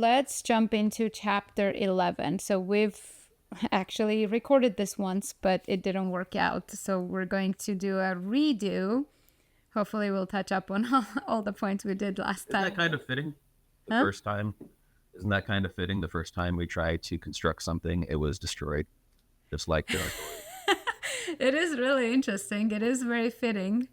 let's jump into chapter 11. So we've actually recorded this once, but it didn't work out. So we're going to do a redo. Hopefully, we'll touch up on all the points we did last Isn't that time. kind of fitting? The Huh? first time, isn't that kind of fitting? The first time we tried to construct something, it was destroyed, just like our story. It is really interesting. It is very fitting.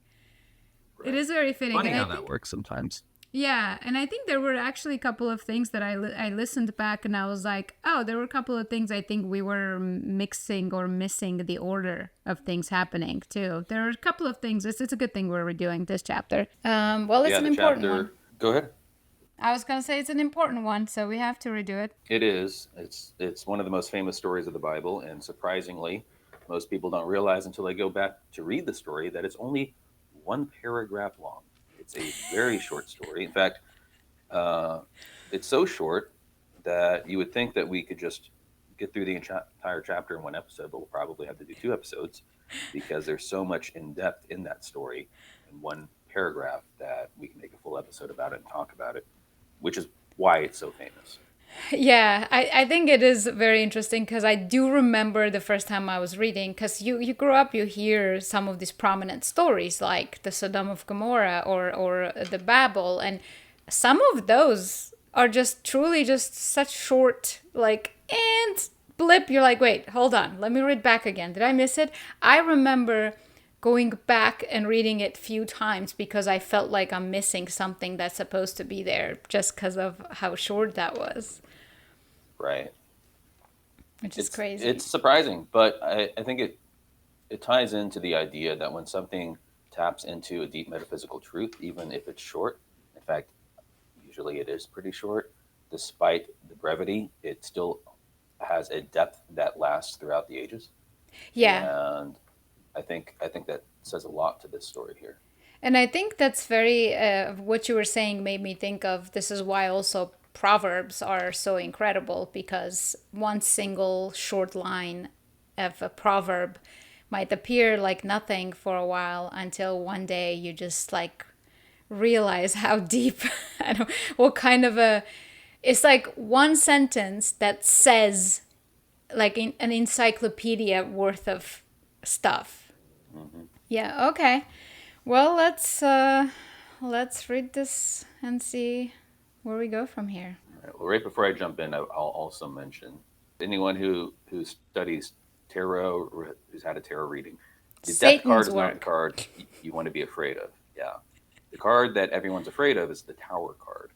It Right. is very fitting. Funny And I how that think, works sometimes. yeah, and I think there were actually a couple of things that I listened back and I was like, oh, there were a couple of things I think we were mixing or missing the order of things happening too. There are a couple of things. It's a good thing we're redoing this chapter. Well, it's Yeah, an the important one. chapter. Go ahead. I was gonna say it's an important one, so we have to redo it. It is. It's one of the most famous stories of the Bible, and surprisingly, most people don't realize until they go back to read the story that it's only one paragraph long. It's a very short story. In fact, uh, it's so short that you would think that we could just get through the entire chapter in one episode, but we'll probably have to do two episodes because there's so much in depth in that story in one paragraph that we can make a full episode about it and talk about it, which is why it's so famous. Yeah, I think it is very interesting because I do remember the first time I was reading, because you grow up, you hear some of these prominent stories like the Sodom of Gomorrah or the Babel, and some of those are just truly just such short, like, and blip, you're like, wait, hold on, let me read back again. Did I miss it? I remember going back and reading it few times because I felt like I'm missing something that's supposed to be there just because of how short that was, Right. which is It's crazy. surprising, but I think it ties into the idea that when something taps into a deep metaphysical truth, even if it's short, in fact, usually it is pretty short, despite the brevity, it still has a depth that lasts throughout the ages. Yeah. And I think that says a lot to this story here. And I think that's very, what you were saying made me think of this is why also Proverbs are so incredible, because one single short line of a proverb might appear like nothing for a while until one day you just like realize how deep, I don't, what kind of a, it's like one sentence that says like an encyclopedia worth of stuff. Hmm. Yeah, okay. Well, let's read this and see where we go from here. Right. Well, right before I jump in, I'll also mention anyone who studies tarot or who's had a tarot reading, the death card Satan's is not the work. card you want to be afraid of. Yeah, the card that everyone's afraid of is the Tower card,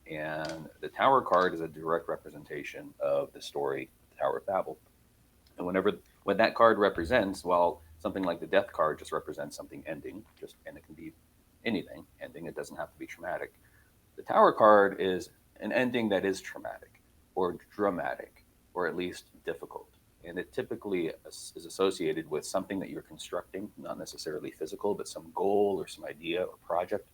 and the Tower card is a direct representation of the story, the Tower of Babel. And what that card represents, while something like the death card just represents something ending, just and it can be anything ending. It doesn't have to be traumatic. The Tower card is an ending that is traumatic or dramatic or at least difficult. And it typically is associated with something that you're constructing, not necessarily physical, but some goal or some idea or project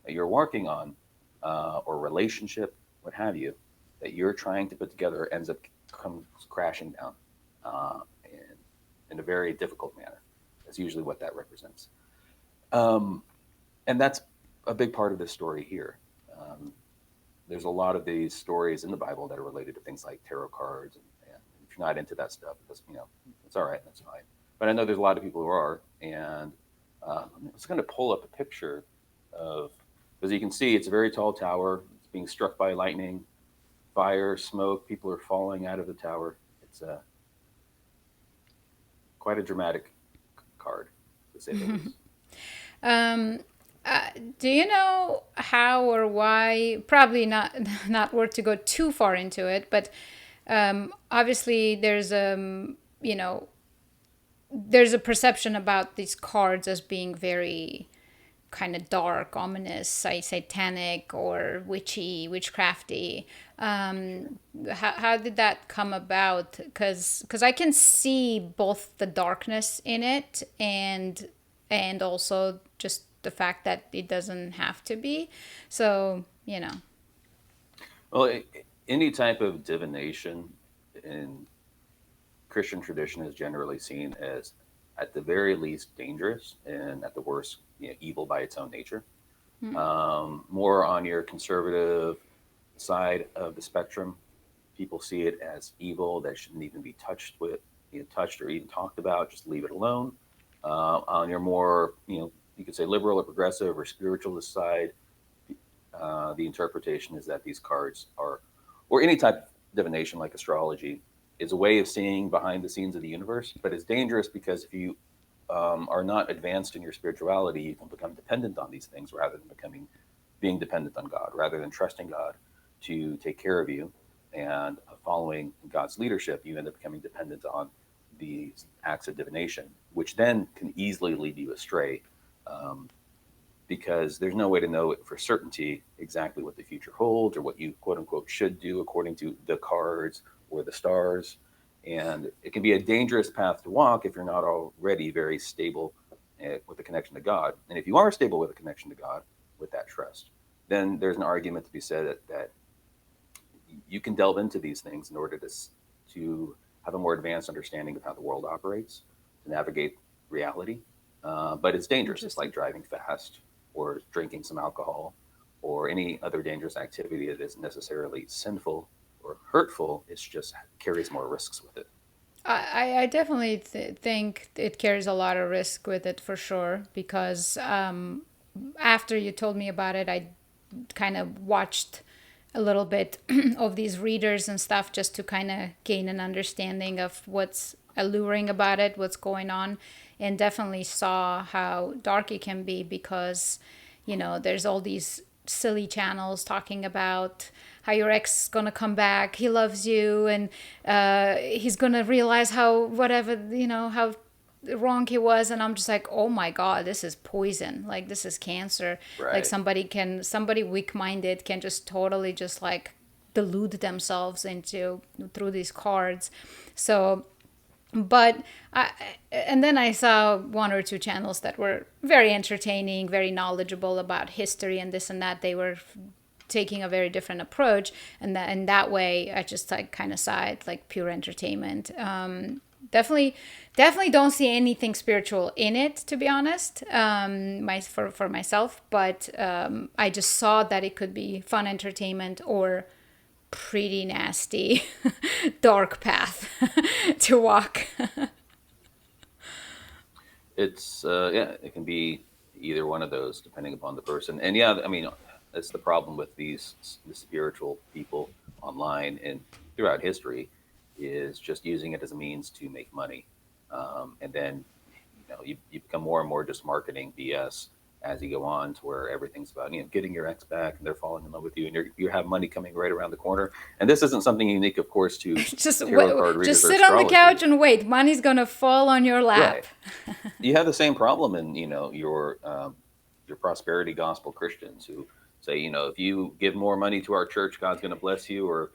that you're working on, or relationship, what have you, that you're trying to put together ends up comes crashing down in a very difficult manner. That's usually what that represents. Um, and that's a big part of this story here. Um, there's a lot of these stories in the Bible that are related to things like tarot cards, and if you're not into that stuff, it's all right, that's fine. But I know there's a lot of people who are, and I'm just going to pull up a picture of, as you can see, it's a very tall tower. It's being struck by lightning, fire, smoke. People are falling out of the tower. It's quite a dramatic card, to say the least. Um, do you know how or why? Probably not not worth to go too far into it, but obviously there's you know there's a perception about these cards as being very kind of dark, ominous, satanic or witchy, witchcrafty. Sure. How did that come about? Because I can see both the darkness in it and also just the fact that it doesn't have to be. So Well, any type of divination in Christian tradition is generally seen as, at the very least, dangerous, and at the worst, evil by its own nature. More on your conservative side of the spectrum, people see it as evil that shouldn't even be touched or even talked about. Just leave it alone. On your more, you could say liberal or progressive or spiritualist side, the interpretation is that these cards are, or any type of divination like astrology, is a way of seeing behind the scenes of the universe. But it's dangerous because if you are not advanced in your spirituality, you can become dependent on these things rather than being dependent on God, rather than trusting God to take care of you and following God's leadership. You end up becoming dependent on these acts of divination, which then can easily lead you astray. Because there's no way to know it for certainty exactly what the future holds or what you quote unquote should do according to the cards or the stars. And it can be a dangerous path to walk if you're not already very stable with a connection to God. And if you are stable with a connection to God, with that trust, then there's an argument to be said that you can delve into these things in order to have a more advanced understanding of how the world operates, to navigate reality. But it's dangerous. It's like driving fast or drinking some alcohol or any other dangerous activity that isn't necessarily sinful or hurtful. It's just carries more risks with it. I definitely think it carries a lot of risk with it for sure because after you told me about it, I kind of watched a little bit of these readers and stuff just to kind of gain an understanding of what's alluring about it, what's going on, and definitely saw how dark it can be because, there's all these silly channels talking about how your ex is gonna come back, he loves you, and he's gonna realize how whatever how wrong he was, and I'm just like, oh my god, this is poison, like this is cancer. Like Right. somebody weak-minded can just totally just like delude themselves into through these cards. So but and then I saw one or two channels that were very entertaining, very knowledgeable about history and this and that. They were taking a very different approach, and that in that way I just like kind of saw it like pure entertainment. Definitely don't see anything spiritual in it, to be honest, for myself, but I just saw that it could be fun entertainment or pretty nasty dark path to walk. It's yeah, it can be either one of those depending upon the person. And yeah, I mean, that's the problem with the spiritual people online and throughout history is just using it as a means to make money. And then you become more and more just marketing BS as you go on, to where everything's about getting your ex back and they're falling in love with you, and you have money coming right around the corner. And this isn't something unique, of course, to just tarot card readers just or sit on the couch astrology. and wait, money's gonna fall on your lap. Right. You have the same problem in your prosperity gospel Christians who say, if you give more money to our church, God's going to bless you, or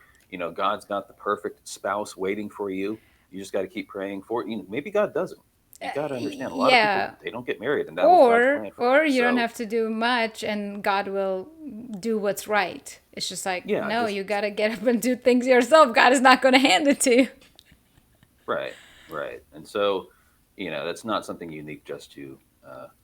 God's got the perfect spouse waiting for you. You just got to keep praying for it. Maybe God doesn't. You got to understand, a lot of people, Yeah, they don't get married, and that was God's or plan for them. or you don't So have to do much and God will do what's right. It's just like, yeah, no, just you gotta get up and do things yourself. God is not gonna hand it to you. right, right. And so that's not something unique just to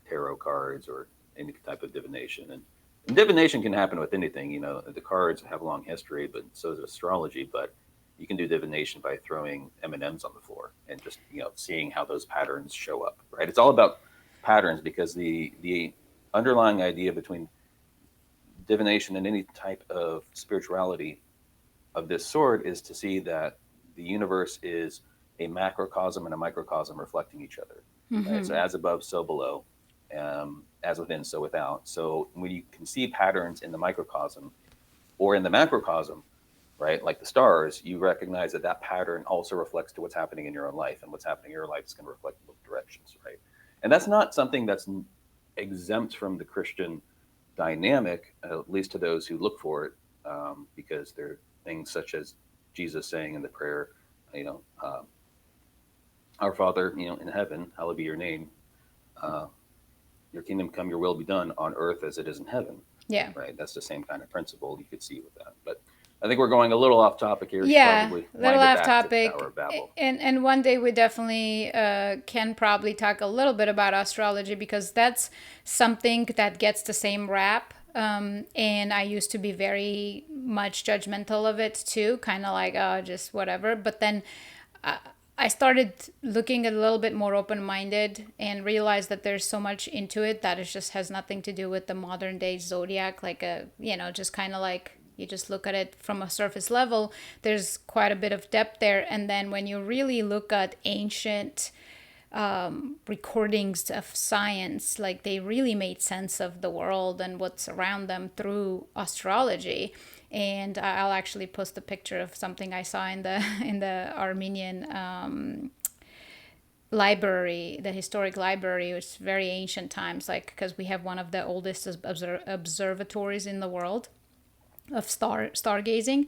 tarot cards or any type of divination. And divination can happen with anything. The cards have a long history, but so does astrology. But you can do divination by throwing M&Ms on the floor and just seeing how those patterns show up. Right? It's all about patterns, because the underlying idea between divination and any type of spirituality of this sort is to see that the universe is a macrocosm and a microcosm reflecting each other. Right? So as above, so below, as within, so without. So when you can see patterns in the microcosm or in the macrocosm, right, like the stars, you recognize that that pattern also reflects to what's happening in your own life, and what's happening in your life is going to reflect in both directions, right? And that's not something that's exempt from the Christian dynamic, at least to those who look for it, because there are things such as Jesus saying in the prayer, you know, our Father, in heaven, hallowed be your name. Uh, your kingdom come, your will be done on earth as it is in heaven. Yeah. Right. That's the same kind of principle you could see with that. But I think we're going a little off topic here. We should Yeah, probably little wind it off back to the Tower topic. of Babel. And one day we definitely can probably talk a little bit about astrology because that's something that gets the same rap And I used to be very much judgmental of it too, kind of like, oh, just whatever. But then I started looking a little bit more open minded and realized that there's so much into it that it just has nothing to do with the modern day zodiac, like just kind of like you just look at it from a surface level. There's quite a bit of depth there. And then when you really look at ancient recordings of science, like they really made sense of the world and what's around them through astrology. And I'll actually post a picture of something I saw in the in the Armenian library, the historic library, which is very ancient times, like because we have one of the oldest observatories in the world of stargazing,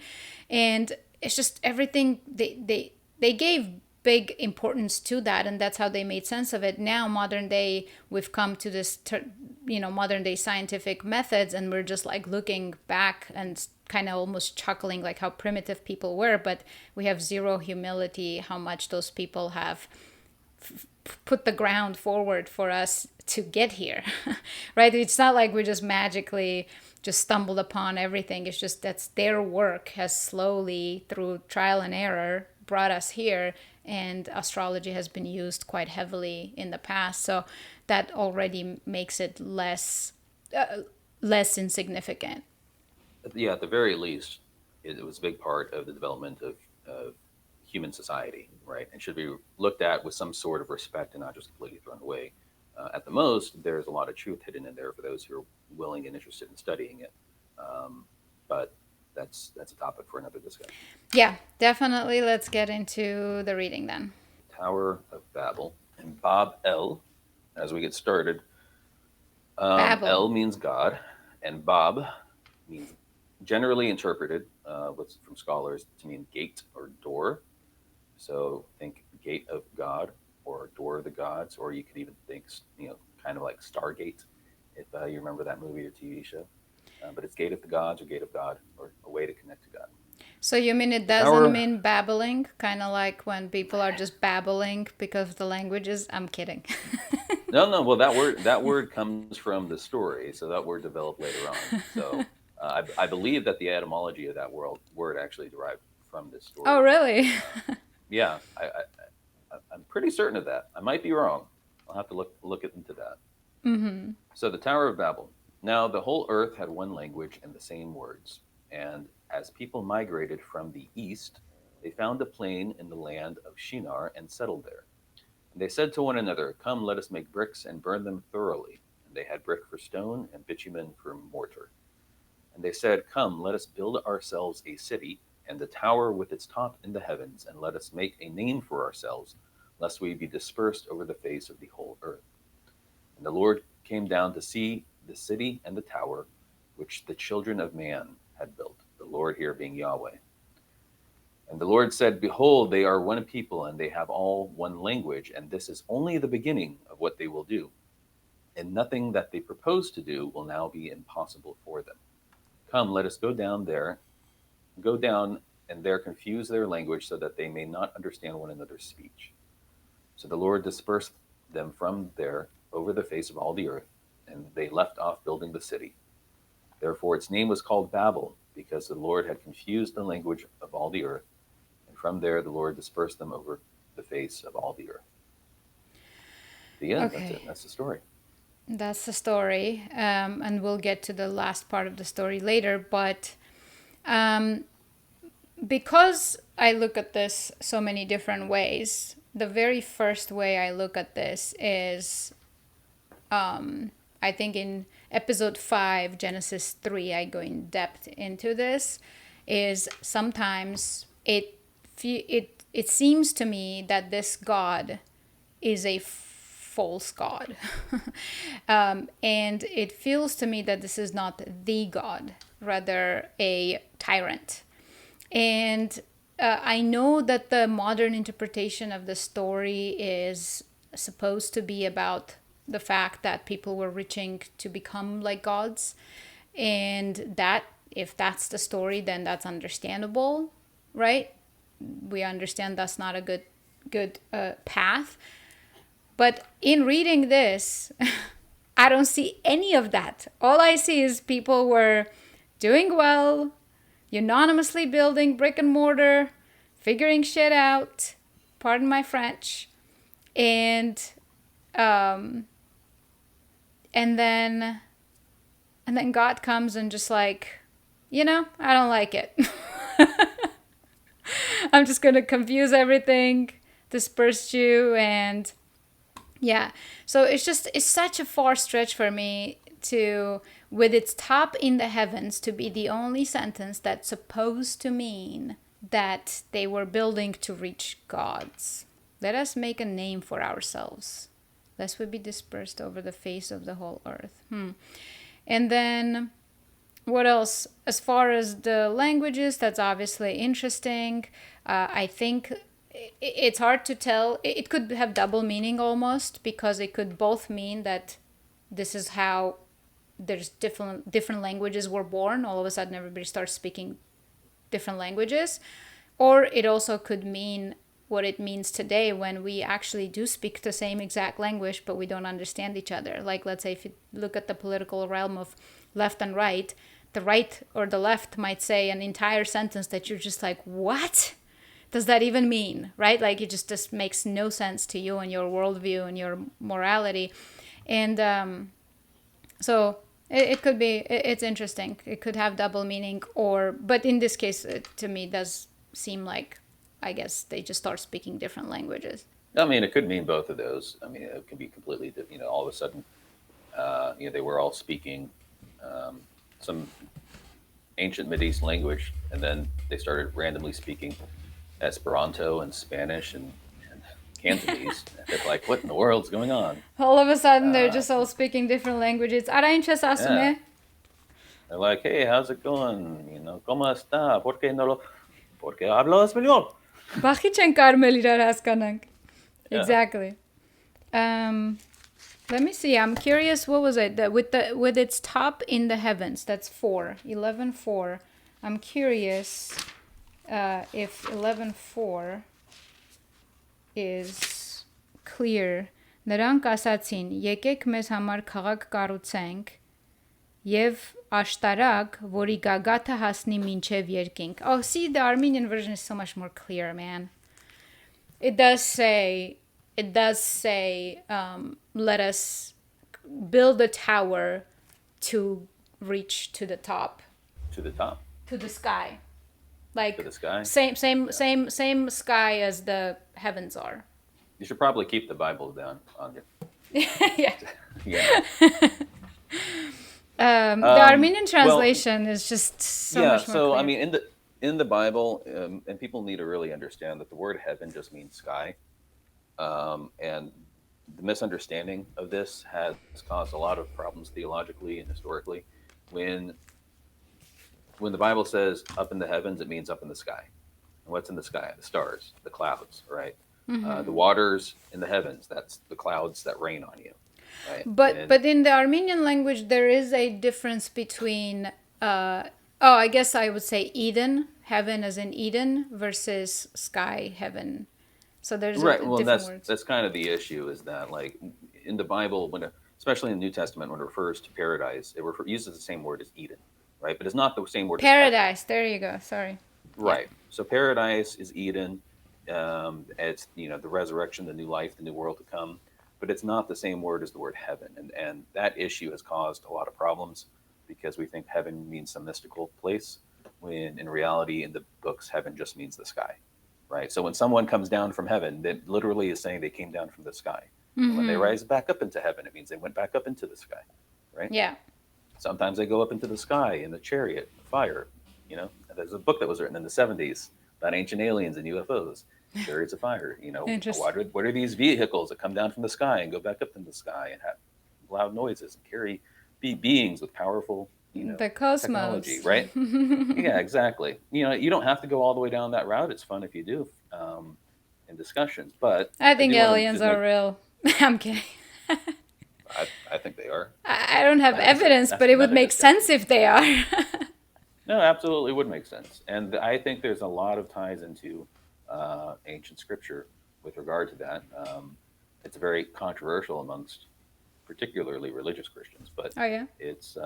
and it's just everything they gave big importance to that, and that's how they made sense of it. Now modern day, we've come to this modern day scientific methods, and we're just like looking back and kind of almost chuckling like how primitive people were, but we have zero humility how much those people have put the ground forward for us to get here. Right? It's not like we just magically just stumbled upon everything. It's just that's their work has slowly through trial and error brought us here, and astrology has been used quite heavily in the past, so that already makes it less insignificant. Yeah, at the very least, it was a big part of the development of human society, right? And should be looked at with some sort of respect and not just completely thrown away. At the most, there's a lot of truth hidden in there for those who are willing and interested in studying it. But that's a topic for another discussion. Yeah, definitely. Let's get into the reading then. Tower of Babel and Bob L. As we get started, Babel. El means God, and Bob means generally interpreted from scholars to mean gate or door. So think gate of God or door of the gods, or you could even think, kind of like Stargate, if you remember that movie or TV show. But it's gate of the gods or gate of God, or a way to connect to God. So you mean it The doesn't tower, mean babbling, kind of like when people are just babbling because of the languages? I'm kidding. no, no. Well, that word comes from the story, so that word developed later on. So I believe that the etymology of that word actually derived from this Oh, story. really? Yeah, I'm pretty certain of that. I might be wrong. I'll have to look into that. Mm-hmm. So the Tower of Babel. Now the whole earth had one language and the same words. And as people migrated from the east, they found a plain in the land of Shinar and settled there. And they said to one another, "Come, let us make bricks and burn them thoroughly." And they had brick for stone and bitumen for mortar. And they said, "Come, let us build ourselves a city and a tower with its top in the heavens, and let us make a name for ourselves, lest we be dispersed over the face of the whole earth." And the Lord came down to see the city and the tower which the children of man had built, the Lord here being Yahweh. And the Lord said, "Behold, they are one people, and they have all one language, and this is only the beginning of what they will do. And nothing that they propose to do will now be impossible for them. Come, let us go down and there confuse their language so that they may not understand one another's speech." So the Lord dispersed them from there over the face of all the earth, and they left off building the city. Therefore its name was called Babel, because the Lord had confused the language of all the earth, and from there the Lord dispersed them over the face of all the earth. The end. That's it. Okay. That's the story. That's the story. And we'll get to the last part of the story later. But um, because I look at this so many different ways, the very first way I look at this is I think in episode 5, Genesis 3, I go in depth into this, is sometimes it seems to me that this God is a false God. And it feels to me that this is not the God, rather a tyrant. And I know that the modern interpretation of the story is supposed to be about the fact that people were reaching to become like gods. And that, if that's the story, then that's understandable, right? We understand that's not a good path. But in reading this, I don't see any of that. All I see is people were doing well, unanimously building brick and mortar, figuring shit out, pardon my French, and um, and then God comes and just like, I don't like it. I'm just gonna confuse everything, disperse you, and yeah. So it's such a far stretch for me to, with its top in the heavens, to be the only sentence that's supposed to mean that they were building to reach gods. Let us make a name for ourselves, lest we be dispersed over the face of the whole earth. And then what else? As far as the languages, that's obviously interesting. I think it's hard to tell. It could have double meaning almost, because it could both mean that this is how there's different languages were born. All of a sudden, everybody starts speaking different languages, or it also could mean what it means today, when we actually do speak the same exact language, but we don't understand each other. Like, let's say if you look at the political realm of left and right, the right or the left might say an entire sentence that you're just like, what does that even mean, right? Like, it just makes no sense to you and your worldview and your morality. And so it could be, it's interesting. It could have double meaning, but in this case, it, to me, does seem like, I guess, they just start speaking different languages. I mean, it could mean both of those. I mean, it can be completely, all of a sudden, they were all speaking some ancient Mideast language, and then they started randomly speaking Esperanto and Spanish and Cantonese. They're like, what in the world's going on? All of a sudden, they're just all speaking different languages. Yeah. They're like, hey, how's it going? ¿Cómo está? Porque hablo español. Բախի չեն կարմել իրար հասկանանք. Yeah. Exactly. Let me see. I'm curious. What was it? With its top in the heavens. That's 4. 11:4. I'm curious if 11:4 is clear. Նրանք ասացին. Եկեք մեզ համար քաղաք կառուցենք եւ աշտարակ, որի գագաթը հասնի մինչև երկինք. Oh, see, the Armenian version is so much more clear, man. It does say, let us build a tower to reach to the top. To the top? To the sky. Like, to the sky? Same sky as the heavens are. You should probably keep the Bible down on you. Yeah. Yeah. The Armenian translation is just so much more clear. I mean, in the Bible, and people need to really understand that the word heaven just means sky, and the misunderstanding of this has caused a lot of problems theologically and historically. When the Bible says up in the heavens, it means up in the sky. And what's in the sky? The stars, the clouds, right? Mm-hmm. The waters in the heavens, that's the clouds that rain on you. Right? But in the Armenian language, there is a difference between, I guess I would say Eden, heaven as in Eden, versus sky, heaven. So there's different words. That's kind of the issue, is that, like, in the Bible, especially in the New Testament, when it refers to paradise, it uses the same word as Eden, right? But it's not the same word paradise. As there you go. Sorry. Right. Yeah. So paradise is Eden. It's the resurrection, the new life, the new world to come. But it's not the same word as the word heaven. And that issue has caused a lot of problems, because we think heaven means some mystical place, when in reality, in the books, heaven just means the sky, right? So when someone comes down from heaven, that literally is saying they came down from the sky. Mm-hmm. And when they rise back up into heaven, it means they went back up into the sky, right? Yeah. Sometimes they go up into the sky in a chariot, fire, There's a book that was written in the 70s about ancient aliens and UFOs. Chariots of fire, what are these vehicles that come down from the sky and go back up in the sky and have loud noises and carry beings with powerful, the cosmos technology, right? Yeah, exactly. You don't have to go all the way down that route. It's fun if you do, in discussions. But I think aliens are real. I'm kidding. I think they are. I don't have evidence, but it would make sense if they are. No, absolutely would make sense. And I think there's a lot of ties into ancient scripture with regard to that. It's very controversial amongst particularly religious Christians. But Oh yeah. it's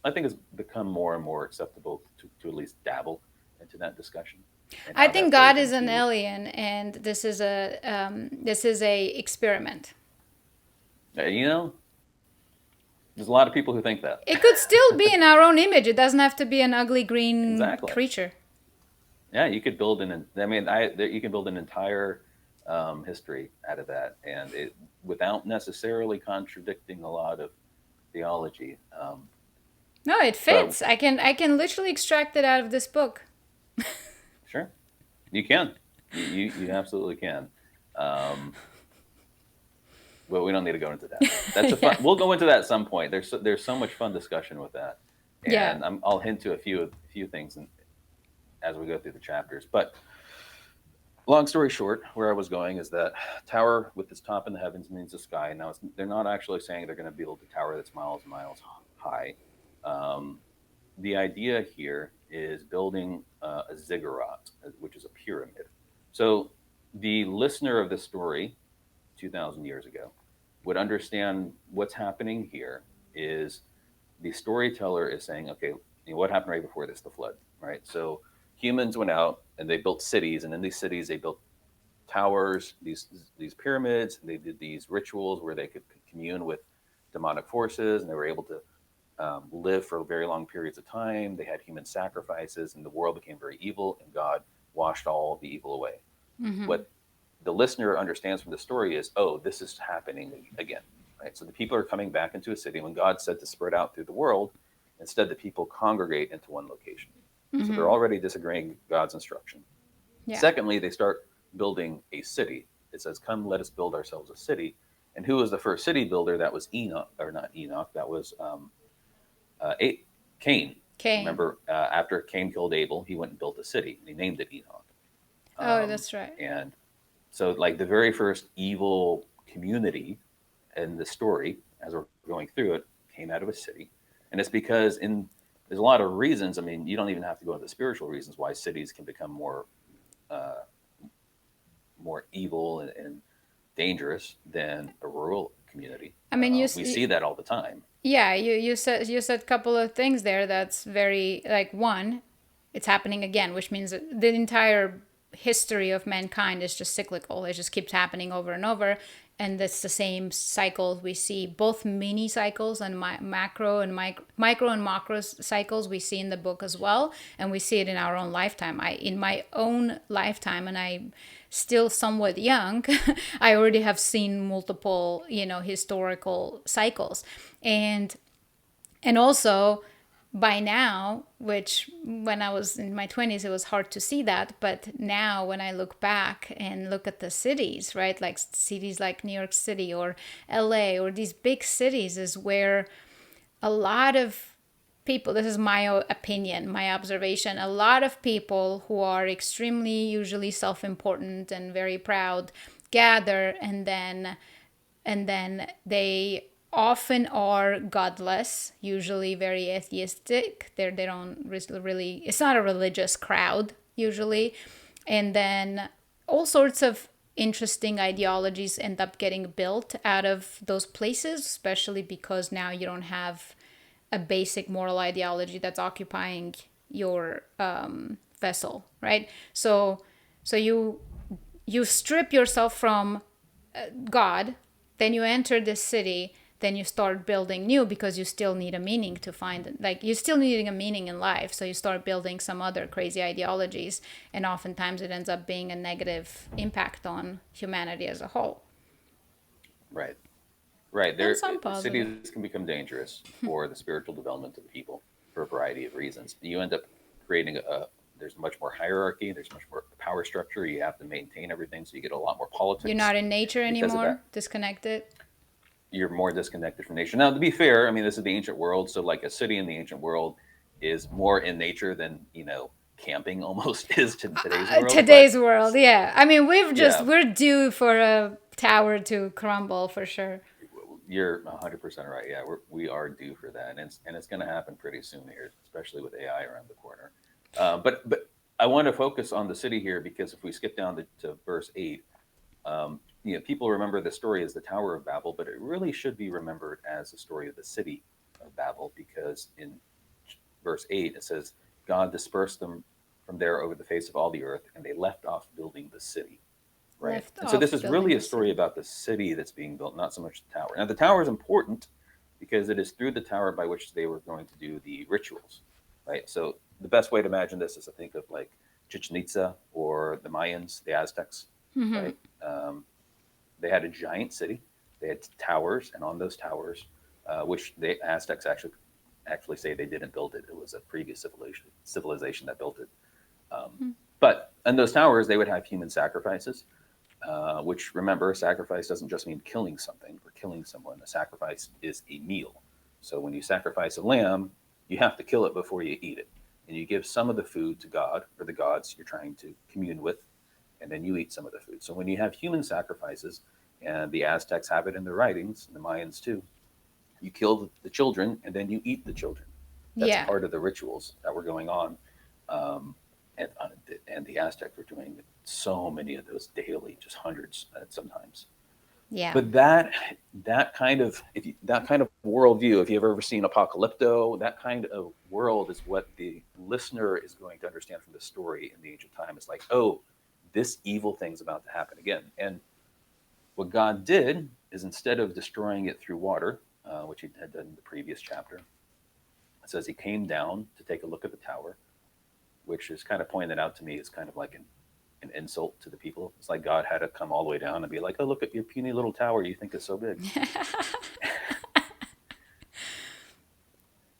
I think it's become more and more acceptable to at least dabble into that discussion and I how think that God plays is an into. alien, and this is a experiment. You know, there's a lot of people who think that. It could still be in our own image. It doesn't have to be an ugly green Exactly. creature. Yeah, you could build I mean, you can build an entire history out of that, and it without necessarily contradicting a lot of theology. No, it So fits. I can literally extract it out of this book. sure, you can. You absolutely can. Um, but we don't need to go into that. That's a fun. Yeah. We'll go into that at some point. There's so much fun discussion with that, Yeah. and I'll hint to a few things as we go through the chapters. But long story short, where I was going is that tower with its top in the heavens means the sky. Now they're not actually saying they're going to build a tower that's miles and miles high. Um, the idea here is building a ziggurat, which is a pyramid. So the listener of this story 2,000 years ago would understand what's happening here is the storyteller is saying, okay, what happened right before this, the flood, right? So humans went out and they built cities, and in these cities they built towers, these pyramids. They did these rituals where they could commune with demonic forces, and they were able to live for very long periods of time. They had human sacrifices, and the world became very evil, and God washed all the evil away. Mm-hmm. What the listener understands from the story is, oh, this is happening again, right? So the people are coming back into a city when God said to spread out through the world. Instead, the people congregate into one location. So they're Mm-hmm. already disagreeing God's instruction. Yeah. Secondly, they start building a city. It says, come, let us build ourselves a city. And who was the first city builder? That was Enoch, or not Enoch, that was Cain. Cain. Remember, after Cain killed Abel, he went and built a city, and he named it Enoch. Oh, that's right. And so, like the very first evil community in the story, as we're going through it, came out of a city, and it's because there's a lot of reasons. I mean, you don't even have to go into the spiritual reasons why cities can become uh, more evil and dangerous than a rural community. I mean, We see that all the time. yeah, you said a couple of things there that's very like one, it's happening again, which means that the entire history of mankind is just cyclical. It just keeps happening over and over, and that's the same cycle we see, both mini cycles and macro and micro and macro cycles we see in the book as well, and we see it in our own lifetime. I in my own lifetime, and I still somewhat young, I already have seen multiple, historical cycles. And also by now, which when I was in my 20s, it was hard to see that. But now, when I look back and look at the cities, right, like cities like New York City or LA or these big cities, is where a lot of people, this is my opinion, my observation, a lot of people who are extremely usually self-important and very proud gather, and then they often are godless, usually very atheistic. They don't really, it's not a religious crowd usually. And then all sorts of interesting ideologies end up getting built out of those places, especially because now you don't have a basic moral ideology that's occupying your vessel, right? So you strip yourself from God, then you enter this city, then you start building new because you still need a meaning to find it. Like you still needing a meaning in life, so you start building some other crazy ideologies, and oftentimes it ends up being a negative impact on humanity as a whole. Right. Right. And some positive. Cities can become dangerous for the spiritual development of the people for a variety of reasons. You end up creating there's much more hierarchy, there's much more power structure. You have to maintain everything, so you get a lot more You're politics not in nature because of anymore, that. disconnected. You're more disconnected from nature. Now, to be fair, I mean, this is the ancient world, so like a city in the ancient world is more in nature than camping almost is to today's world. But Today's world, yeah. I mean, yeah, we're due for a tower to crumble for sure. you're 100% right. Yeah, we are due for that, and it's going to happen pretty soon here, especially with AI around the corner. But I want to focus on the city here because if we skip down to verse 8, people remember the story as the Tower of Babel, but it really should be remembered as the story of the city of Babel, because in verse 8 it says, God dispersed them from there over the face of all the earth, and they left off building the city. Right. Left And so this off is building really a the story city. about the city that's being built, not so much the tower. Now, the tower is important because it is through the tower by which they were going to do the rituals. Right. So the best way to imagine this is to think of like Chichen Itza or the Mayans, the Aztecs. Hmm. Right. They had a giant city. They had towers, and on those towers, which the Aztecs actually say they didn't build it. It was a previous civilization that built it. But in those towers, they would have human sacrifices, which, remember, sacrifice doesn't just mean killing something or killing someone. A sacrifice is a meal. So when you sacrifice a lamb, you have to kill it before you eat it. And you give some of the food to God or the gods you're trying to commune with, and then you eat some of the food. So when you have human sacrifices, and the Aztecs have it in their writings, and the Mayans too, you kill the children and then you eat the children. That's Yeah. part of the rituals that were going on. Um, and the Aztecs were doing so many of those daily, just hundreds sometimes. Yeah. But that kind of that kind of worldview, if you've ever seen Apocalypto, that kind of world is what the listener is going to understand from the story in the Age of Time. It's like, oh, this evil thing's about to happen again. And what God did is, instead of destroying it through water, which he had done in the previous chapter, it says he came down to take a look at the tower, which is kind of pointed out to me as kind of like an insult to the people. It's like God had to come all the way down and be like, "Oh, look at your puny little tower you think is so big,"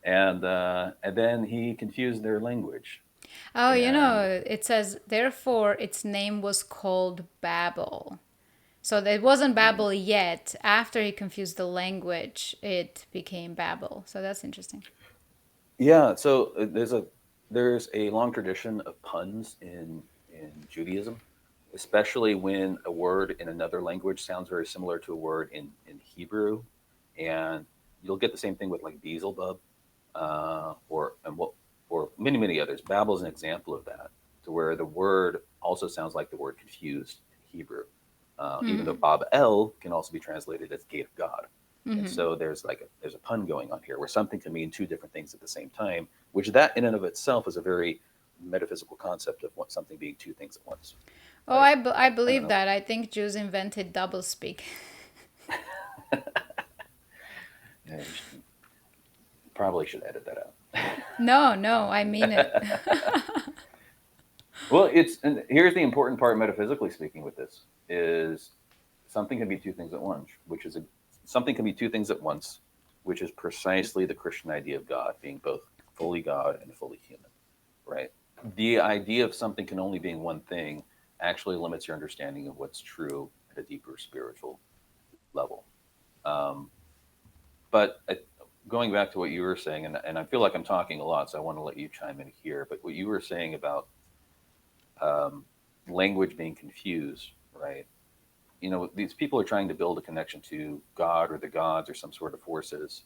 and then he confused their language, Oh, and it says, therefore its name was called Babel. So it wasn't mm, Babel yet. After he confused the language, it became Babel. So that's interesting. yeah. So there's a long tradition of puns in Judaism, especially when a word in another language sounds very similar to a word in Hebrew, and you'll get the same thing with like Beelzebub, or many others. Babel is an example of that, to where the word also sounds like the word confused in Hebrew, even though Hmm. Babel can also be translated as gate of God. And Hmm. so there's a pun going on here, where something can mean two different things at the same time, which that in and of itself is a very metaphysical concept of what something being two things at once, Oh, right? I I don't believe know. that. I think Jews invented doublespeak. Yeah, probably should edit that No, no, I mean it. out. Well, and here's the important part, metaphysically speaking, with this is something can be two things at once, something can be two things at once, which is precisely the Christian idea of God being both fully God and fully human, right? The idea of something can only being one thing actually limits your understanding of what's true at a deeper spiritual level. Um, but going back to what you were saying, and I feel like I'm talking a lot, so I want to let you chime in here. But what you were saying about um, language being confused, right? These people are trying to build a connection to God or the gods or some sort of forces,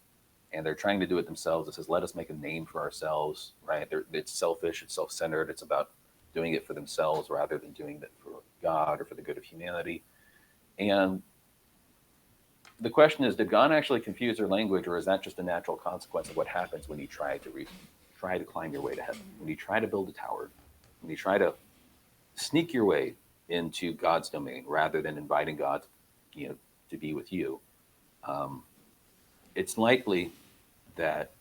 and they're trying to do it themselves. It says, let us make a name for ourselves, right? It's selfish, it's self centered, it's about doing it for themselves rather than doing it for God or for the good of humanity. And the question is, did God actually confuse their language, or is that just a natural consequence of what happens when you try to climb your way to heaven? When you try to build a tower, when you try to sneak your way into God's domain rather than inviting God, you know, to be with you, um, it's likely that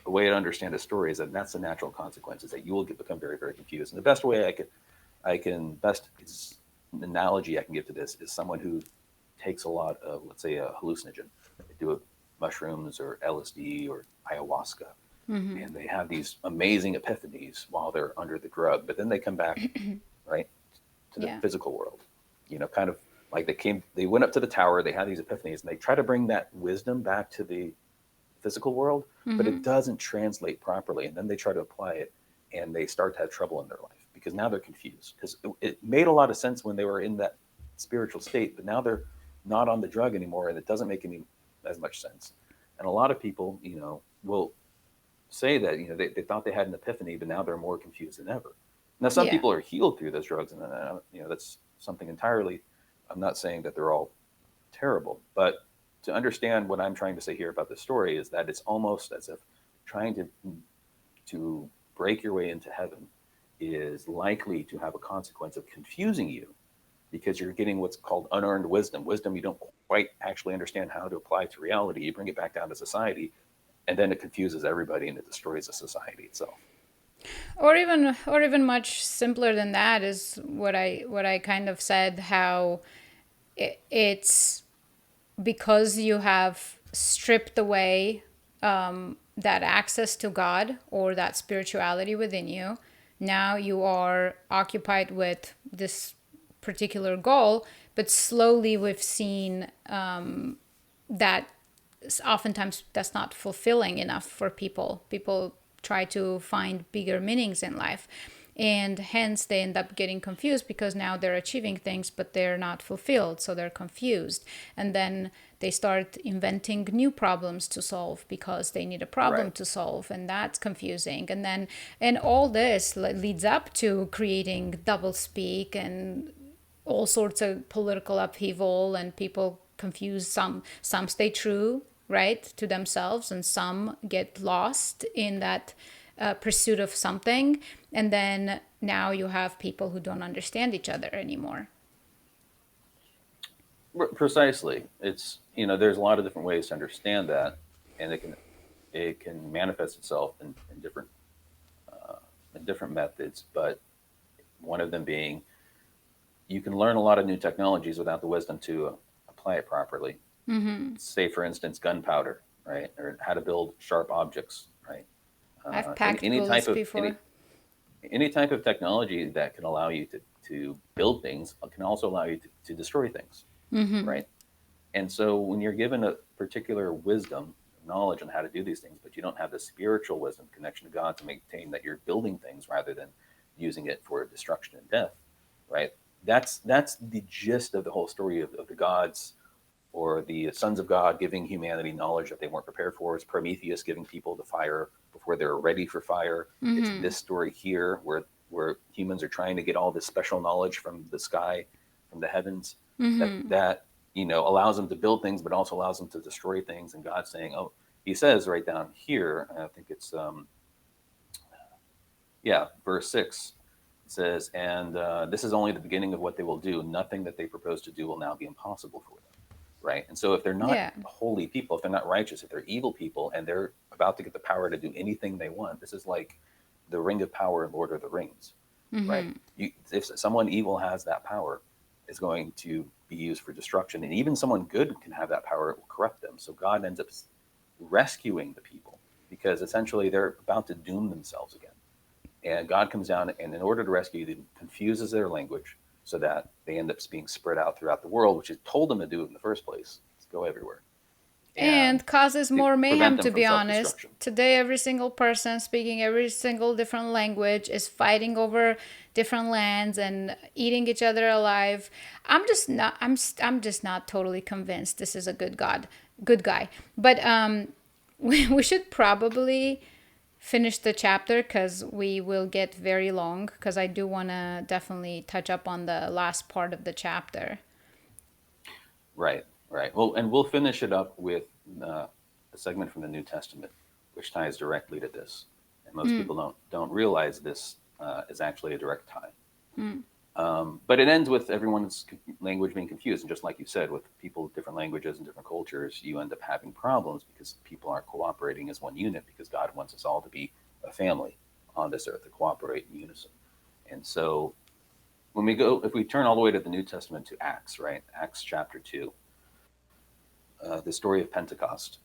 a way to understand a story is that that's the natural consequence, is that you will become very, very confused. And the best way best analogy I can give to this is someone who takes a lot of, let's say, a hallucinogen. They do it mushrooms or LSD or ayahuasca, Hmm. and they have these amazing epiphanies while they're under the drug, but then they come back, right, to the Yeah. physical world. Kind of like they went up to the tower, they had these epiphanies, and they try to bring that wisdom back to the physical world, but it Hmm. doesn't translate properly. And then they try to apply it, and they start to have trouble in their life because now they're confused. Because it made a lot of sense when they were in that spiritual state, but now they're not on the drug anymore, and it doesn't make any as much sense. And a lot of people, will say that they thought they had an epiphany, but now they're more confused than ever. Now, some Yeah. people are healed through those drugs, and that's something entirely I'm not saying that they're all terrible, but to understand what I'm trying to say here about this story is that it's almost as if trying to break your way into heaven is likely to have a consequence of confusing you because you're getting what's called unearned wisdom. Wisdom you don't quite actually understand how to apply to reality. You bring it back down to society, and then it confuses everybody and it destroys the society itself. Or even much simpler than that is what I kind of said, how it's because you have stripped away that access to God or that spirituality within you. Now you are occupied with this particular goal, but slowly we've seen that oftentimes that's not fulfilling enough for people. People try to find bigger meanings in life. And hence they end up getting confused because now they're achieving things, but they're not fulfilled. So they're confused. And then they start inventing new problems to solve because they need a problem Right. to solve. And that's confusing. And all this leads up to creating doublespeak and all sorts of political upheaval, and people confuse. Some stay true, right, to themselves, and some get lost in that pursuit of something. And then now you have people who don't understand each other anymore. Precisely. It's there's a lot of different ways to understand that, and it can manifest itself in different methods. But one of them being you can learn a lot of new technologies without the wisdom to apply it properly. Say, for instance, gunpowder, right, or how to build sharp objects, right. I've And packed bullets before. any type of technology that can allow you to build things can also allow you to destroy things, right? And so when you're given a particular wisdom, knowledge on how to do these things, but you don't have the spiritual wisdom connection to God to maintain that you're building things rather than using it for destruction and death, right? That's the gist of the whole story of the gods or the sons of God giving humanity knowledge that they weren't prepared for. It's Prometheus giving people the fire before they're ready for fire. It's this story here where humans are trying to get all this special knowledge from the sky, from the heavens, that allows them to build things, but also allows them to destroy things. And God's saying, "Oh," He says right down here, I think it's verse 6. It says, "And this is only the beginning of what they will do. Nothing that they propose to do will now be impossible for them." Right. And so if they're not Yeah. holy people, if they're not righteous, if they're evil people and they're about to get the power to do anything they want, this is like the ring of power in Lord of the Rings, right? If someone evil has that power, it's going to be used for destruction. And even someone good can have that power, it will corrupt them. So God ends up rescuing the people because essentially they're about to doom themselves again. And God comes down and, in order to rescue them, confuses their language so that they end up being spread out throughout the world, which He told them to do in the first place. Let's go everywhere and And causes to more prevent mayhem, them to from be self honest. destruction. Today, every single person speaking every single different language is fighting over different lands and eating each other alive. I'm just not totally convinced this is a good guy. But we should probably finish the chapter because we will get very long, because I do want to definitely touch up on the last part of the chapter. Right, right. Well, and we'll finish it up with uh, a segment from the New Testament, which ties directly to this. And most people don't realize this is actually a direct tie. But it ends with everyone's language being confused. And just like you said, with people with different languages and different cultures, you end up having problems because people aren't cooperating as one unit because God wants us all to be a family on this earth, to cooperate in unison. And so if we turn all the way to the New Testament to Acts, right? Acts chapter 2, the story of Pentecost.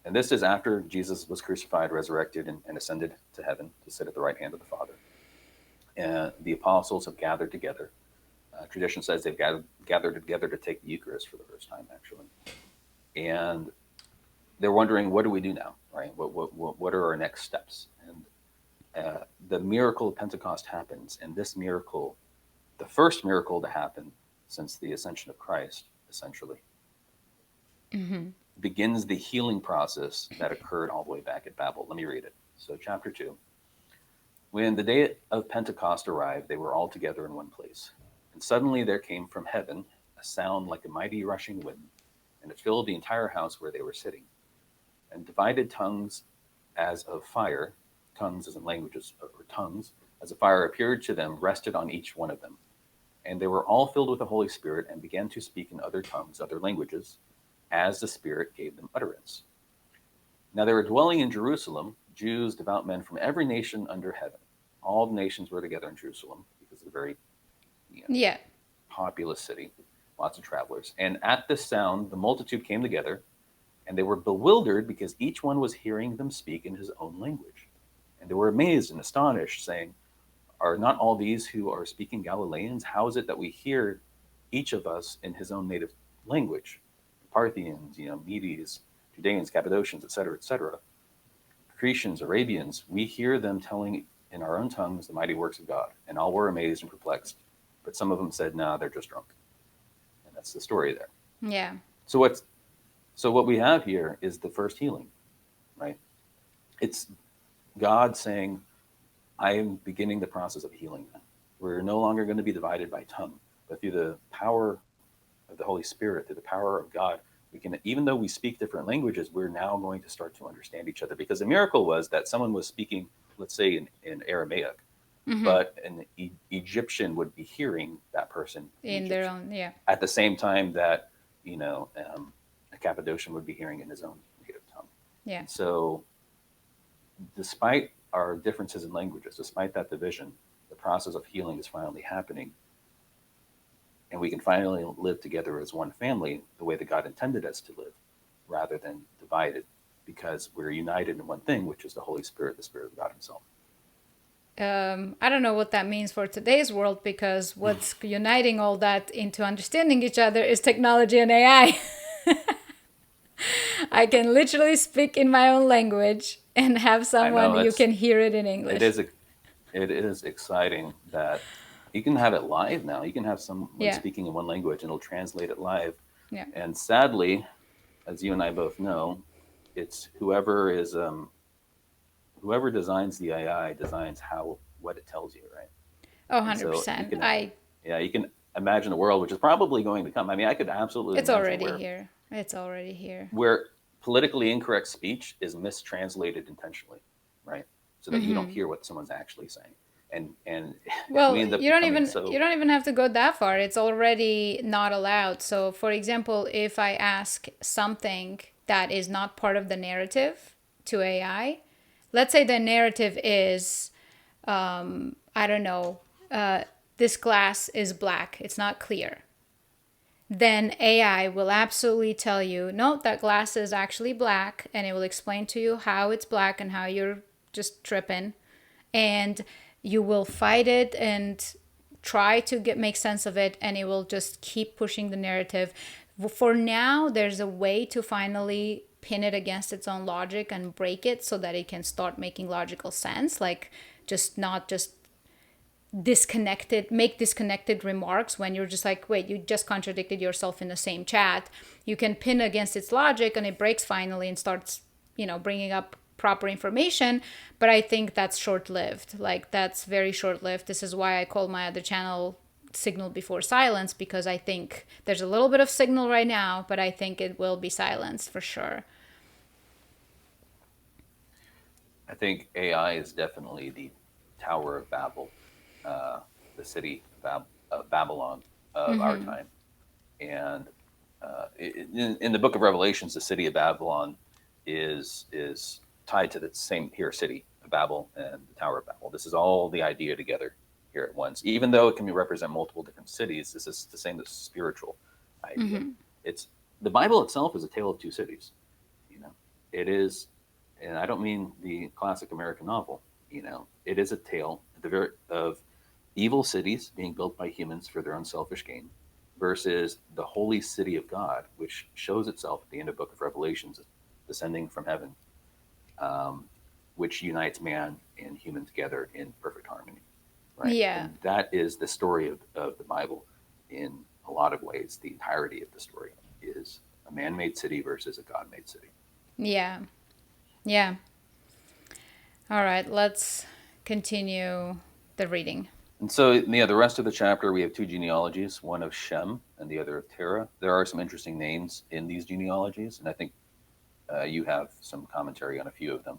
And this is after Jesus was crucified, resurrected, and ascended to heaven to sit at the right hand of the Father. And the apostles have gathered together. Tradition says they've gathered together to take the Eucharist for the first time, actually. And they're wondering, what do we do now, right? What are our next steps? And the miracle of Pentecost happens. And this miracle, the first miracle to happen since the ascension of Christ, essentially, begins the healing process that occurred all the way back at Babel. Let me read it. So, chapter 2. When the day of Pentecost arrived, they were all together in one place. And suddenly there came from heaven a sound like a mighty rushing wind, and it filled the entire house where they were sitting. And divided tongues as of fire, tongues as in languages, or tongues, as a fire appeared to them, rested on each one of them. And they were all filled with the Holy Spirit and began to speak in other tongues, other languages, as the Spirit gave them utterance. Now they were dwelling in Jerusalem, Jews, devout men from every nation under heaven. All the nations were together in Jerusalem because it's a very Yeah. populous city, lots of travelers. And at this sound, the multitude came together, and they were bewildered because each one was hearing them speak in his own language. And they were amazed and astonished, saying, "Are not all these who are speaking Galileans? How is it that we hear each of us in his own native language? Parthians, Medes, Judeans, Cappadocians, etc., Cretians, Arabians, we hear them telling in our own tongues the mighty works of God." And all were amazed and perplexed. But some of them said, "Nah, they're just drunk." And that's the story there. Yeah. So what we have here is the first healing, right? It's God saying, "I am beginning the process of healing them. We're no longer going to be divided by tongue, but through the power of the Holy Spirit, through the power of God, we can, even though we speak different languages, we're now going to start to understand each other." Because the miracle was that someone was speaking, let's say in Aramaic, but an Egyptian would be hearing that person In their own, yeah. at the same time that a Cappadocian would be hearing in his own native tongue. Yeah. So, despite our differences in languages, despite that division, the process of healing is finally happening, and we can finally live together as one family the way that God intended us to live, rather than divided, because we're united in one thing, which is the Holy Spirit, the Spirit of God Himself. I don't know what that means for today's world, because what's uniting all that into understanding each other is technology and AI. I can literally speak in my own language and have someone you can hear it in English. It is exciting that you can have it live now. You can have someone Yeah. speaking in one language and it'll translate it live. Yeah. And sadly, as you and I both know, it's whoever designs the AI designs what it tells you, right? Oh, And so 100%. you can imagine a world which is probably going to come. I mean, I could absolutely It's imagine already here. It's already here. where politically incorrect speech is mistranslated intentionally, right? So that you don't hear what someone's actually saying. And Well, we end up you don't becoming even have to go that far. It's already not allowed. So, for example, if I ask something that is not part of the narrative to AI, let's say the narrative is, I don't know, this glass is black. It's not clear. Then AI will absolutely tell you, no, that glass is actually black, and it will explain to you how it's black and how you're just tripping. And you will fight it and try to make sense of it, and it will just keep pushing the narrative. For now, there's a way to finally pin it against its own logic and break it so that it can start making logical sense, like just not just make disconnected remarks when you're just like, wait, you just contradicted yourself in the same chat. You can pin against its logic and it breaks finally and starts, bringing up proper information. But I think that's short-lived. Like, that's very short-lived. This is why I call my other channel Signal Before Silence, because I think there's a little bit of signal right now, but I think it will be silenced for sure. I think AI is definitely the Tower of Babel, the city of Babylon of our time. And in the book of Revelations, the city of Babylon is tied to the same here city of Babel and the Tower of Babel. This is all the idea together here at once. Even though it can represent multiple different cities, this is the same as spiritual idea. It's the Bible itself is a tale of two cities. It is, and I don't mean the classic American novel. It is a tale of evil cities being built by humans for their own selfish gain, versus the holy city of God, which shows itself at the end of the book of Revelations, descending from heaven, which unites man and human together in perfect harmony. Right? Yeah. And that is the story of the Bible in a lot of ways. The entirety of the story is a man-made city versus a God-made city. Yeah. Yeah. All right, let's continue the reading. And so, yeah, the rest of the chapter, we have two genealogies, one of Shem and the other of Terah. There are some interesting names in these genealogies, and I think you have some commentary on a few of them.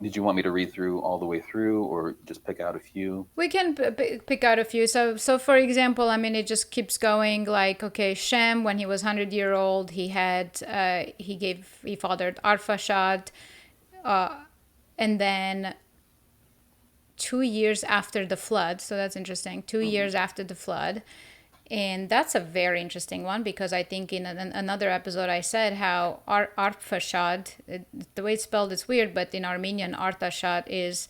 Did you want me to read through all the way through, or just pick out a few? We can pick out a few. So for example, I mean, it just keeps going. Like, okay, Shem, when he was 100 year old, he fathered Arphaxad, and then 2 years after the flood. So that's interesting. 2 years after the flood. And that's a very interesting one because I think in another episode I said how Arphaxad, the way it's spelled is weird, but in Armenian, Artashad is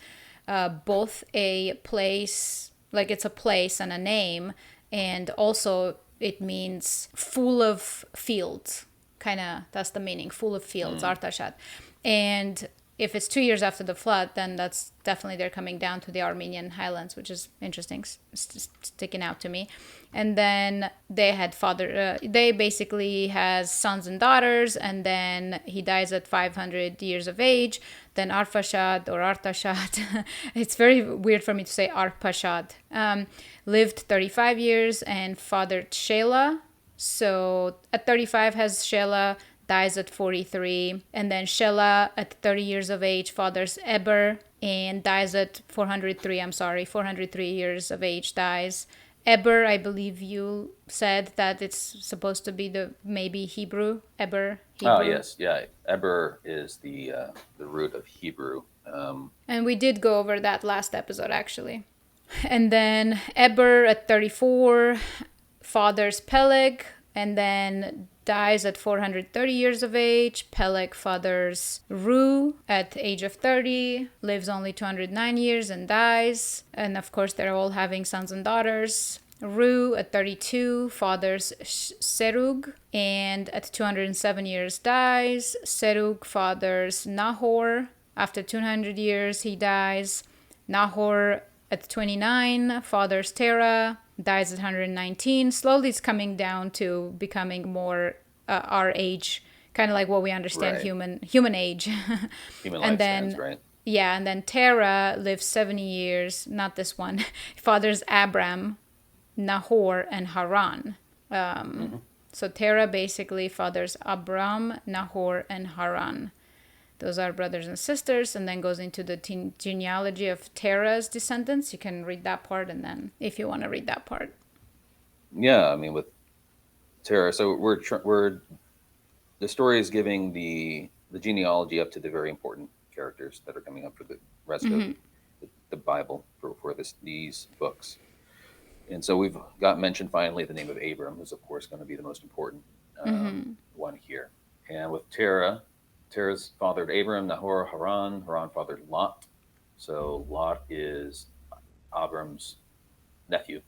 both a place, like it's a place and a name, and also it means full of fields. Kind of, that's the meaning, full of fields, Artashad. And if it's 2 years after the flood, then that's definitely they're coming down to the Armenian highlands, which is interesting, sticking out to me. And then they basically has sons and daughters, and then he dies at 500 years of age. Then Arphaxad or Artashad, it's very weird for me to say Arpachad, lived 35 years and fathered Shelah. So at 35 has Shelah, dies at 43, and then Shelah at 30 years of age fathers Eber and dies at 403 years of age, dies. Eber, I believe you said that it's supposed to be the maybe Hebrew, Eber, Hebrew. Oh yes, yeah. Eber is the root of Hebrew. And we did go over that last episode actually. And then Eber at 34 fathers Peleg, and then dies at 430 years of age. Peleg fathers Ru at age of 30, lives only 209 years and dies. And of course, they're all having sons and daughters. Ru at 32 fathers Serug, and at 207 years dies. Serug fathers Nahor. After 200 years, he dies. Nahor at 29 fathers Terah, dies at 119. Slowly it's coming down to becoming more our age, kind of like what we understand human age. Human And lifespans, then right? yeah, and then Terah lives 70 years, not this one. Fathers Abram, Nahor, and Haran. So Terah basically fathers Abram, Nahor, and Haran. Those are brothers and sisters, and then goes into the genealogy of Terah's descendants. You can read that part, and then if you want to read that part. Yeah, I mean with Terah, so we're the story is giving the genealogy up to the very important characters that are coming up for the rest of the Bible for these books. And so we've got mentioned finally the name of Abram, who's of course going to be the most important one here. And with Terah's fathered Abram, Nahor, Haran. Haran fathered Lot. So Lot is Abram's nephew.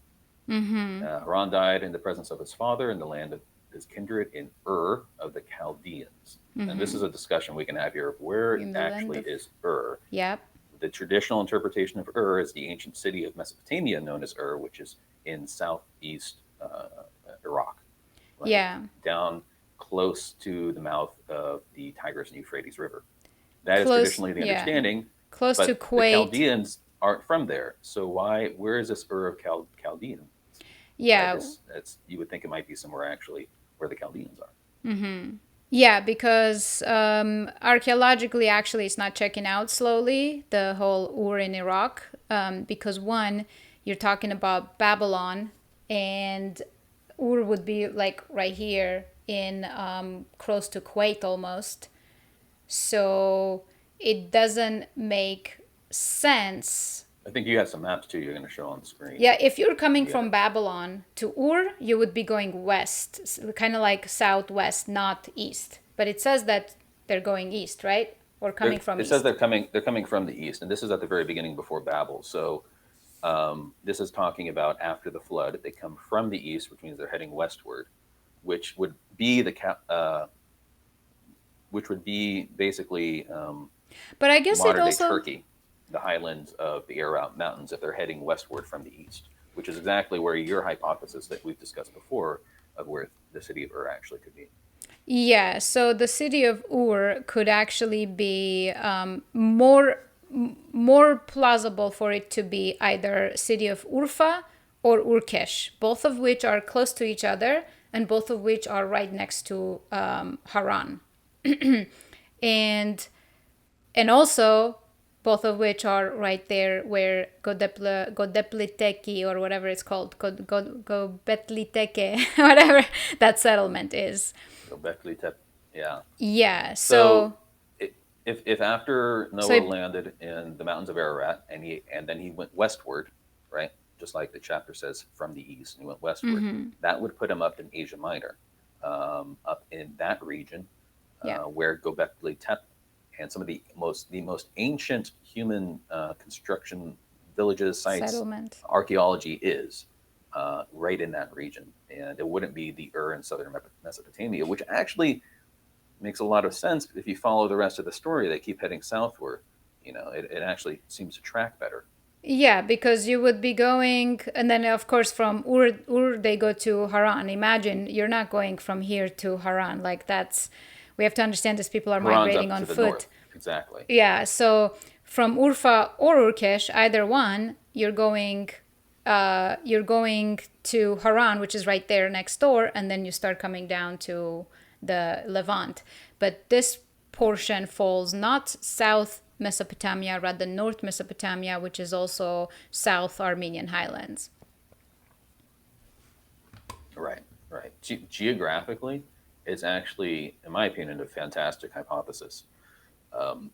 Haran died in the presence of his father in the land of his kindred in Ur of the Chaldeans. And this is a discussion we can have here of where actually is Ur. Yep. The traditional interpretation of Ur is the ancient city of Mesopotamia known as Ur, which is in southeast Iraq. Right? Yeah. Down close to the mouth of the Tigris and Euphrates River. That is traditionally the understanding. Close to Kuwait. The Chaldeans aren't from there. So where is this Ur of Chaldeans? Yeah. You would think it might be somewhere actually where the Chaldeans are. Yeah, because archaeologically, actually, it's not checking out slowly, the whole Ur in Iraq. Because one, you're talking about Babylon, and Ur would be like right here in close to Kuwait almost. So it doesn't make sense. I think you have some maps too you're going to show on the screen. Yeah, if you're coming from Babylon to Ur, you would be going west, kind of like southwest, not east. But it says that they're going east, right? Or coming from east. It says they're coming from the east, and this is at the very beginning before Babel. So this is talking about after the flood. They come from the east, which means they're heading westward, which would be basically but I guess modern it also day Turkey, the highlands of the Ararat Mountains, if they're heading westward from the east, which is exactly where your hypothesis that we've discussed before of where the city of Ur actually could be. Yeah, so the city of Ur could actually be more more plausible for it to be either city of Urfa or Urkesh, both of which are close to each other and both of which are right next to Haran. and and also both of which are right there where Godepliteki or whatever it's called, Gobetliteke, whatever that settlement is. Göbekli Tepe. Yeah. Yeah, So so if after so Noah it, landed in the mountains of Ararat and then he went westward, right, just like the chapter says, from the east, and he went westward, that would put him up in Asia Minor, up in that region, yeah, where Göbekli Tepe and some of the most ancient human construction villages, sites, settlement. archaeology is right in that region, and it wouldn't be the in southern Mesopotamia, which actually makes a lot of sense if you follow the rest of the story. They keep heading southward. It actually seems to track better. Yeah, because you would be going, and then of course from Ur they go to Haran. Imagine you're not going from here to Haran. Like that's, we have to understand these people are Haran's migrating up on to the foot. north, exactly. Yeah, so from Urfa or Urkesh, either one, you're going to Haran, which is right there next door, and then you start coming down to the Levant. But this portion falls not south Mesopotamia, rather north Mesopotamia, which is also South Armenian highlands. Right, right. Geographically, it's actually, in my opinion, a fantastic hypothesis. Um,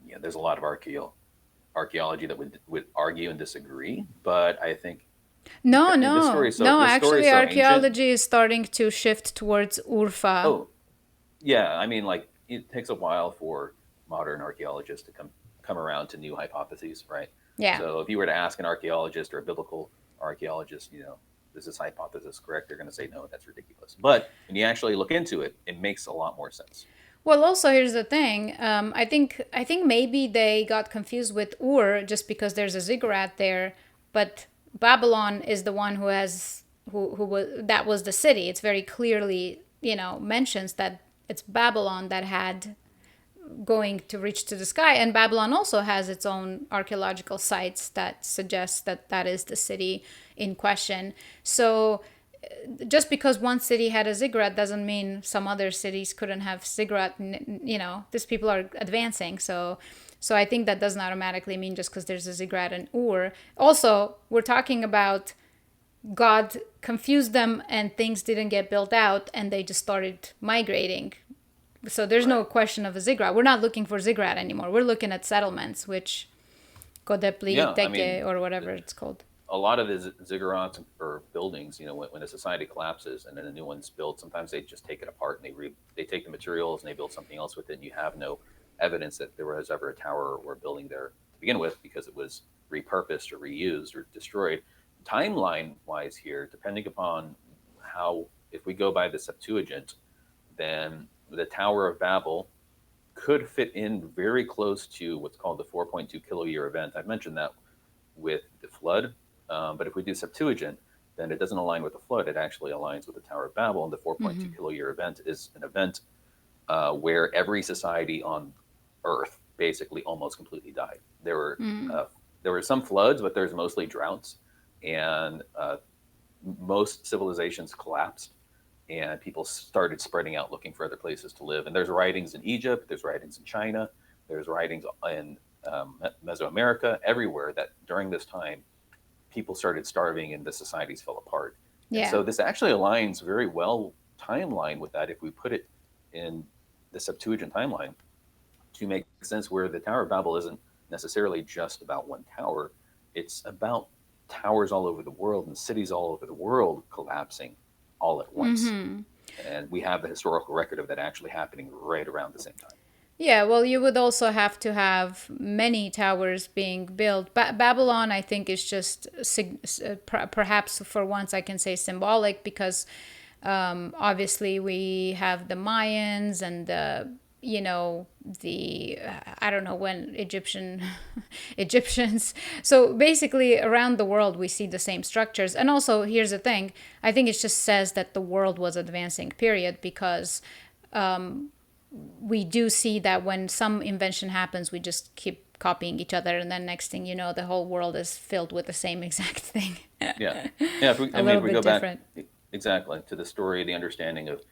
yeah, there's a lot of archaeology that would argue and disagree, but I think No, this story no, is so no. this story Actually, is so ancient. archaeology is starting to shift towards Urfa. Oh, yeah. I mean, like it takes a while for modern archaeologists to come around to new hypotheses, right? Yeah. So if you were to ask an archaeologist or a biblical archaeologist, is this hypothesis correct? They're going to say no, that's ridiculous. But when you actually look into it, it makes a lot more sense. Well, also here's the thing. I think maybe they got confused with Ur just because there's a ziggurat there, but Babylon is the one who has who was that was the city. It's very clearly mentions that it's Babylon that had going to reach to the sky, and Babylon also has its own archaeological sites that suggest that that is the city in question. So just because one city had a ziggurat doesn't mean some other cities couldn't have ziggurat. These people are advancing, so I think that doesn't automatically mean just because there's a ziggurat in Ur. Also, we're talking about God confused them and things didn't get built out and they just started migrating. So there's Right. no question of a ziggurat. We're not looking for ziggurat anymore. We're looking at settlements, which Kodepli Yeah, I Teke mean, or whatever it's called. a lot of the ziggurats or buildings, when a society collapses and then a new one's built, sometimes they just take it apart and they take the materials and they build something else with it. And you have no evidence that there was ever a tower or a building there to begin with because it was repurposed or reused or destroyed. Timeline wise, here, depending upon how, if we go by the Septuagint, then the Tower of Babel could fit in very close to what's called the 4.2 kilo year event. I've mentioned that with the flood. But if we do Septuagint, then it doesn't align with the flood. It actually aligns with the Tower of Babel. And the 4.2 kilo year event is an event where every society on Earth basically almost completely died. There were some floods, but there's mostly droughts, and most civilizations collapsed, and people started spreading out looking for other places to live. And there's writings in Egypt, there's writings in China, there's writings in Mesoamerica, everywhere that during this time people started starving and the societies fell apart. And Yeah. so this actually aligns very well timeline with that if we put it in the Septuagint timeline to make sense, where the Tower of Babel isn't necessarily just about one tower. It's about towers all over the world and cities all over the world collapsing all at once. And we have the historical record of that actually happening right around the same time. Yeah, well, you would also have to have many towers being built. Babylon, I think, is just perhaps for once I can say symbolic because obviously we have the Mayans and the I don't know when Egyptians. So basically, around the world we see the same structures. And also, here's the thing: I think it just says that the world was advancing. Period, because we do see that when some invention happens, we just keep copying each other, and then next thing you know, the whole world is filled with the same exact thing. Yeah, yeah. A little If we bit go back different. exactly to the story, the understanding of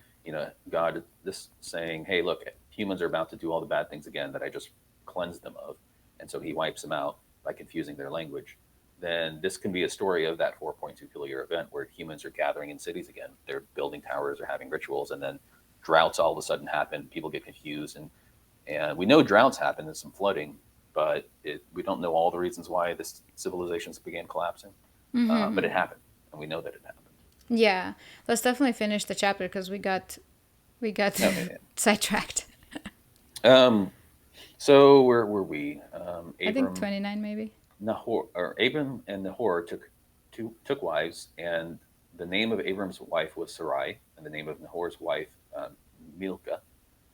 God, this saying, "Hey, look, humans are about to do all the bad things again that I just cleansed them of," and so He wipes them out by confusing their language. Then this can be a story of that 4.2 kiloyear event where humans are gathering in cities again. They're building towers or having rituals, and then droughts all of a sudden happen. People get confused, and we know droughts happen and some flooding, but we don't know all the reasons why this civilizations began collapsing. But it happened, and we know that it happened. Yeah, let's definitely finish the chapter because we got Okay. sidetracked. So where were we? I think Abram, 29 maybe. Abram and Nahor took wives, and the name of Abram's wife was Sarai, and the name of Nahor's wife Milcah,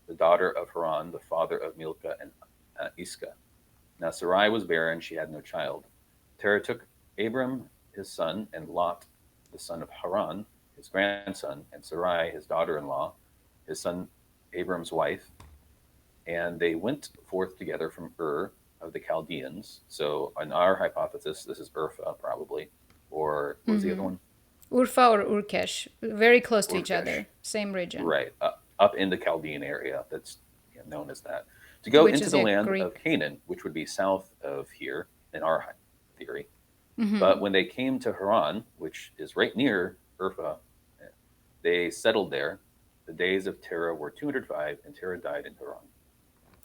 the daughter of Haran, the father of Milcah and Iscah. Now Sarai was barren; she had no child. Terah took Abram his son, and Lot, the son of Haran, his grandson, and Sarai his daughter-in-law, his son Abram's wife, and they went forth together from Ur of the Chaldeans. So, in our hypothesis, this is Urfa probably, or what was the other one? Urfa or Urkesh, very close to each Urkesh, other, same region, right? Up in the Chaldean area that's known as that. To go which into is the a land of Greek. Canaan, which would be south of here in our theory. But when they came to Haran, which is right near Urfa, they settled there. The days of Terah were 205, and Terah died in Haran.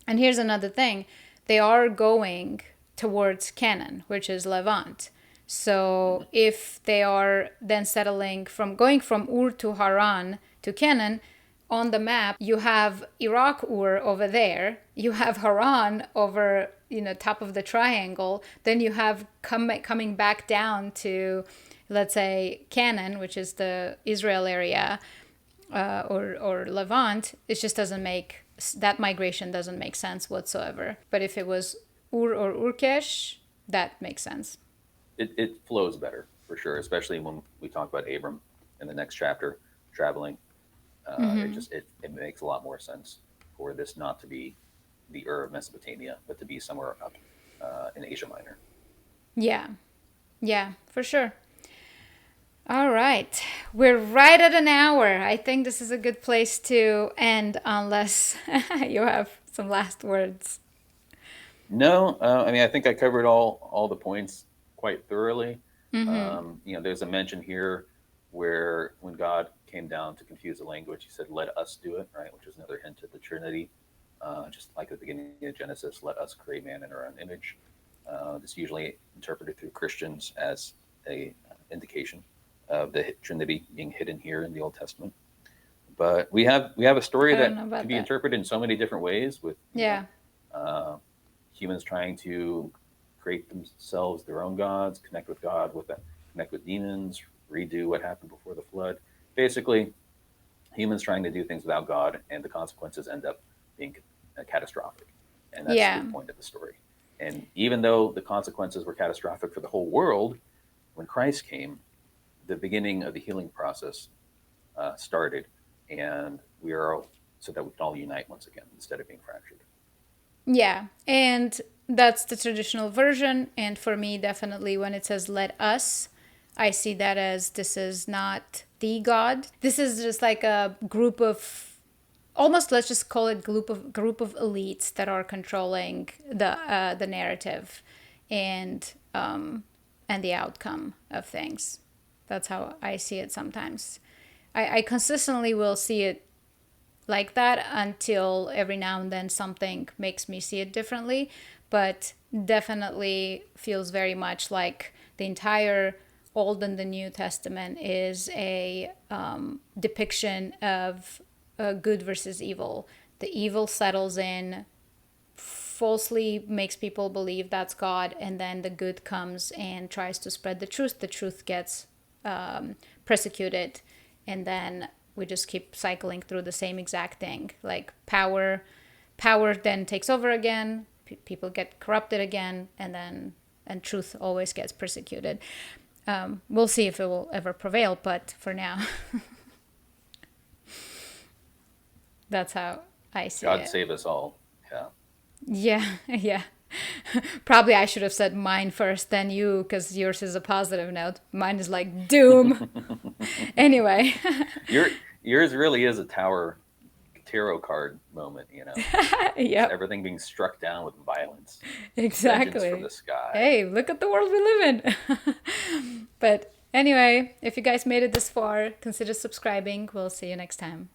And here's another thing, they are going towards Canaan, which is Levant. Mm-hmm. So if they are then settling from going from Ur to Haran to Canaan, on the map you have Iraq Ur over there, you have Haran over top of the triangle, then you have coming back down to, let's say, Canaan, which is the Israel area, or Levant. It just doesn't make that migration doesn't make sense whatsoever. But if it was Ur or Urkesh, that makes sense. It flows better for sure, especially when we talk about Abram in the next chapter traveling. It makes a lot more sense for this not to be the Ur of Mesopotamia, but to be somewhere up in Asia Minor. Yeah, yeah, for sure. All right. We're right at an hour. I think this is a good place to end unless you have some last words. No, I mean I think I covered all the points quite thoroughly. There's a mention here where when God came down to confuse the language, He said, "Let us do it," right, which is another hint at the Trinity. Just like at the beginning of Genesis, let us create man in our own image. It's usually interpreted through Christians as a indication of the Trinity being hidden here in the Old Testament. But we have a story I don't that know can about be that. interpreted in so many different ways, with Yeah. uh, humans trying to create themselves their own gods, connect with God, connect with demons, redo what happened before the flood. Basically, humans trying to do things without God, and the consequences end up being catastrophic. And that's the Yeah. point of the story. And even though the consequences were catastrophic for the whole world, when Christ came, the beginning of the healing process started, and we are all, so that we can all unite once again instead of being fractured. Yeah, and that's the traditional version. And for me, definitely, when it says "let us," I see that as this is not the God. This is just like a group of, almost, let's just call it group of elites that are controlling the narrative, and and the outcome of things. That's how I see it sometimes. I consistently will see it like that until every now and then something makes me see it differently. But definitely feels very much like the entire Old and the New Testament is a depiction of good versus evil. The evil settles in, falsely makes people believe that's God, and then the good comes and tries to spread the truth. The truth gets persecuted, and then we just keep cycling through the same exact thing. Like power then takes over again. People get corrupted again, and truth always gets persecuted. We'll see if it will ever prevail, but for now, that's how I see God it. save us all. Yeah. Yeah, yeah. Probably I should have said mine first, then you, because yours is a positive note. Mine is like doom. Anyway. Your yours really is a tarot card moment, Just Yep, everything being struck down with violence, vengeance from exactly. the sky. Hey, look at the world we live in. But anyway, if you guys made it this far, consider subscribing. We'll see you next time.